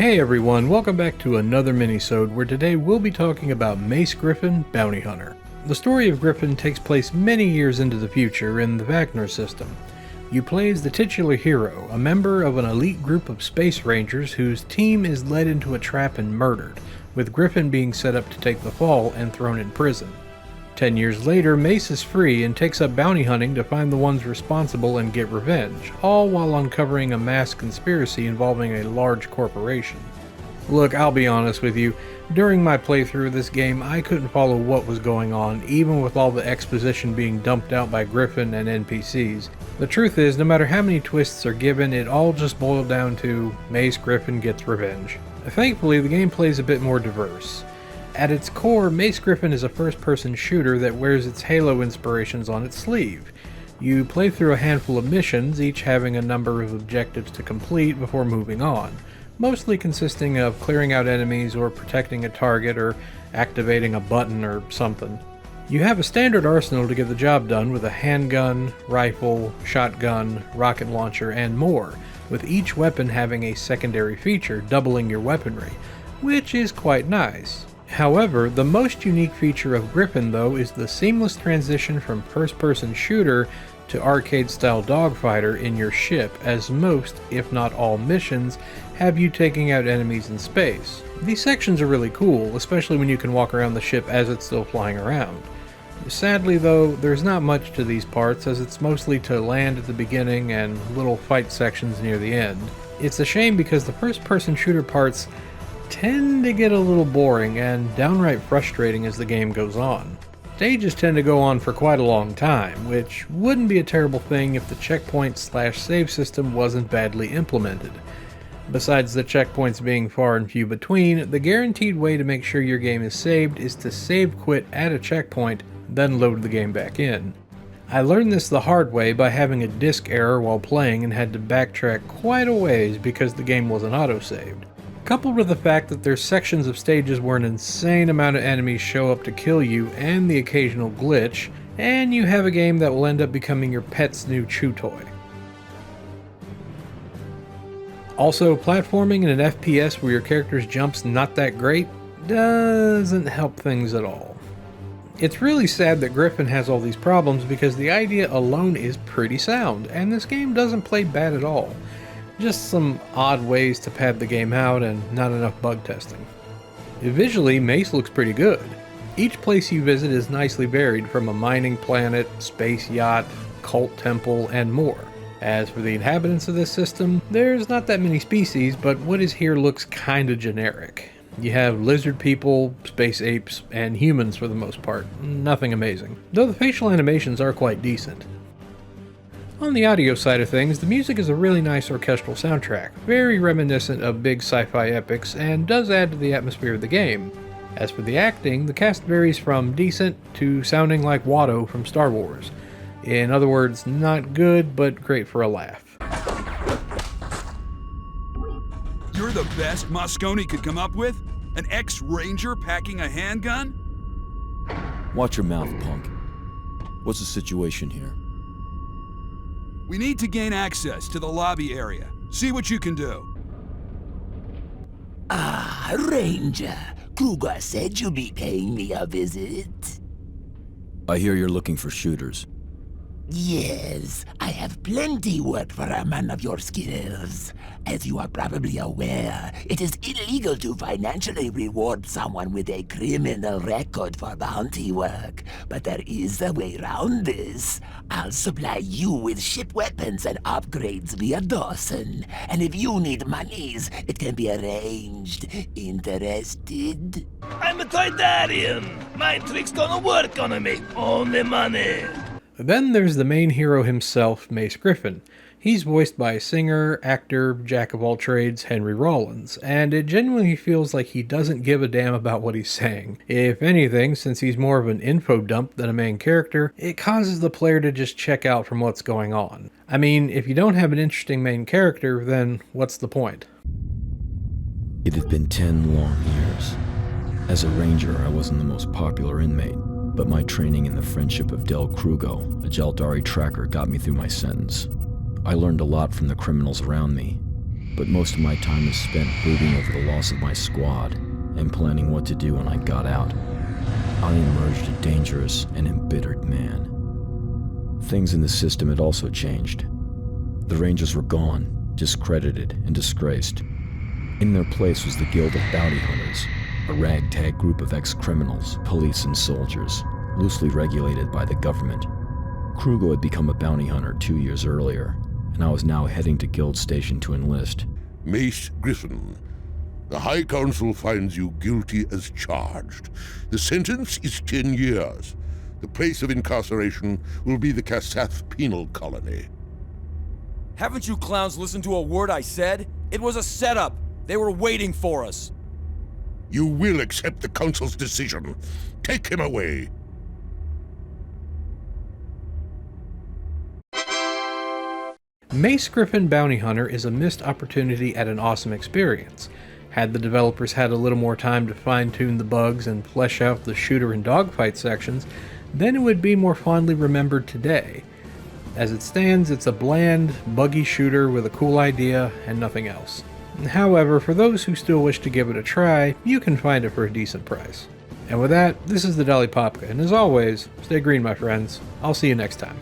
Hey everyone, welcome back to another Mini-Sode where today we'll be talking about Mace Griffin, Bounty Hunter. The story of Griffin takes place many years into the future in the Wagner system. You play as the titular hero, a member of an elite group of space rangers whose team is led into a trap and murdered, with Griffin being set up to take the fall and thrown in prison. 10 years later, Mace is free and takes up bounty hunting to find the ones responsible and get revenge, all while uncovering a mass conspiracy involving a large corporation. Look, I'll be honest with you, during my playthrough of this game I couldn't follow what was going on, even with all the exposition being dumped out by Griffin and NPCs. The truth is, no matter how many twists are given, it all just boiled down to Mace Griffin gets revenge. Thankfully, the gameplay is a bit more diverse. At its core, Mace Griffin is a first-person shooter that wears its Halo inspirations on its sleeve. You play through a handful of missions, each having a number of objectives to complete before moving on, mostly consisting of clearing out enemies or protecting a target or activating a button or something. You have a standard arsenal to get the job done with a handgun, rifle, shotgun, rocket launcher, and more, with each weapon having a secondary feature doubling your weaponry, which is quite nice. However, the most unique feature of Griffin, though, is the seamless transition from first-person shooter to arcade-style dogfighter in your ship, as most, if not all missions, have you taking out enemies in space. These sections are really cool, especially when you can walk around the ship as it's still flying around. Sadly though, there's not much to these parts, as it's mostly to land at the beginning and little fight sections near the end. It's a shame because the first-person shooter parts tend to get a little boring and downright frustrating as the game goes on. Stages tend to go on for quite a long time, which wouldn't be a terrible thing if the checkpoint/save system wasn't badly implemented. Besides the checkpoints being far and few between, the guaranteed way to make sure your game is saved is to save quit at a checkpoint, then load the game back in. I learned this the hard way by having a disk error while playing and had to backtrack quite a ways because the game wasn't auto-saved. Coupled with the fact that there's sections of stages where an insane amount of enemies show up to kill you and the occasional glitch, and you have a game that will end up becoming your pet's new chew toy. Also, platforming in an FPS where your character's jump's not that great doesn't help things at all. It's really sad that Griffin has all these problems because the idea alone is pretty sound, and this game doesn't play bad at all. Just some odd ways to pad the game out and not enough bug testing. Visually, Mace looks pretty good. Each place you visit is nicely varied, from a mining planet, space yacht, cult temple, and more. As for the inhabitants of this system, there's not that many species, but what is here looks kinda generic. You have lizard people, space apes, and humans for the most part. Nothing amazing, though the facial animations are quite decent. On the audio side of things, the music is a really nice orchestral soundtrack, very reminiscent of big sci-fi epics, and does add to the atmosphere of the game. As for the acting, the cast varies from decent to sounding like Watto from Star Wars. In other words, not good, but great for a laugh. You're the best Moscone could come up with? An ex-ranger packing a handgun? Watch your mouth, punk. What's the situation here? We need to gain access to the lobby area. See what you can do. Ah, Ranger. Kruger said you'd be paying me a visit. I hear you're looking for shooters. Yes, I have plenty work for a man of your skills. As you are probably aware, it is illegal to financially reward someone with a criminal record for bounty work. But there is a way around this. I'll supply you with ship weapons and upgrades via Dawson. And if you need monies, it can be arranged. Interested? I'm a Toydarian. My trick's gonna work, gonna make all the money. Then there's the main hero himself, Mace Griffin. He's voiced by singer, actor, jack-of-all-trades Henry Rollins, and it genuinely feels like he doesn't give a damn about what he's saying. If anything, since he's more of an info dump than a main character, it causes the player to just check out from what's going on. I mean, if you don't have an interesting main character, then what's the point? It had been 10 long years. As a ranger, I wasn't the most popular inmate, but my training in the friendship of Del Krugo, a Jaldari tracker, got me through my sentence. I learned a lot from the criminals around me. but most of my time is spent brooding over the loss of my squad and planning what to do when I got out. I emerged a dangerous and embittered man. Things in the system had also changed. The Rangers were gone, discredited and disgraced. In their place was the Guild of Bounty Hunters, a ragtag group of ex-criminals, police and soldiers, loosely regulated by the government. Krugo had become a bounty hunter 2 years earlier, and I was now heading to Guild Station to enlist. Mace Griffin, the High Council finds you guilty as charged. The sentence is 10 years. The place of incarceration will be the Kassath Penal Colony. Haven't you clowns listened to a word I said? It was a setup. They were waiting for us. You will accept the Council's decision. Take him away. Mace Griffin Bounty Hunter is a missed opportunity at an awesome experience. Had the developers had a little more time to fine-tune the bugs and flesh out the shooter and dogfight sections, then it would be more fondly remembered today. As it stands, it's a bland, buggy shooter with a cool idea and nothing else. However, for those who still wish to give it a try, you can find it for a decent price. And with that, this is the Dali Popka, and as always, stay green my friends. I'll see you next time.